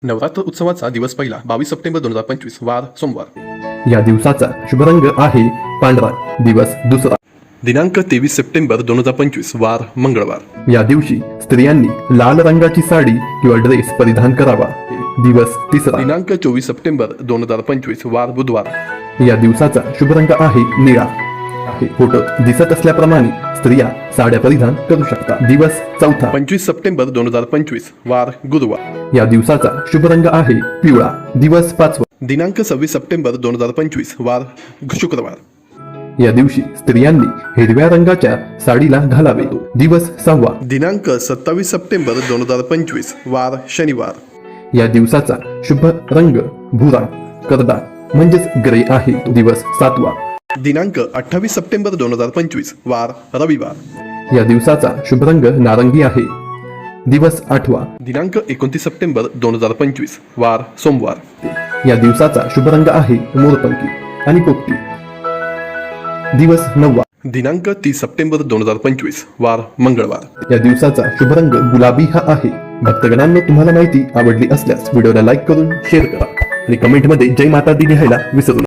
नवरात्र उत्सवाचा दिवस पहिला 22 सप्टेंबर 2025 वार सोमवार। या दिवसाचा शुभ रंग आहे पांढरा। दिवस दुसरा। दिनांक 23 सप्टेंबर 2025 वार मंगळवार। या दिवशी स्त्रियांनी लाल रंगाची साडी किंवा ड्रेस परिधान करावा। दिवस तिसरा। दिनांक 24 सप्टेंबर 2025 वार बुधवार। या दिवसाचा शुभ रंग आहे निळा। फोटो दिसत असल्याप्रमाणे स्त्रिया साड्या परिधान करू शकतात। दिवस चौथा। 25 सप्टेंबर 2025 वार गुरुवार। या दिवसाचा शुभ रंग आहे पिवळा। दिवस पाचवा। दिनांक 26 सप्टेंबर 2025 वार शुक्रवार। या दिवशी स्त्रियांनी हिरव्या रंगाच्या साडीला घालावे। दिवस सहावा। दिनांक 27 सप्टेंबर 2025 वार शनिवार। या दिवसाचा शुभ रंग भुरा करडा म्हणजेच ग्रे आहे। दिवस सातवा। दिनांक 28 सप्टेंबर 2025 वार रविवार। या दिवसाचा शुभ रंग नारंगी आहे। दिवस आठवा। दिनांक 29 सप्टेंबर 2025 वार सोमवार। या दिवसाचा शुभ रंग आहे मोरपंखी आणि पोपटी। दिवस नववा। दिनांक 30 सप्टेंबर 2025 वार मंगळवार। या दिवसाचा शुभ रंग गुलाबी हा आहे। भक्तगणांनो, तुम्हाला माहिती आवडली असल्यास व्हिडिओला लाईक करून शेअर करा आणि कमेंटमध्ये जय माता दी लिहायला विसरू नका।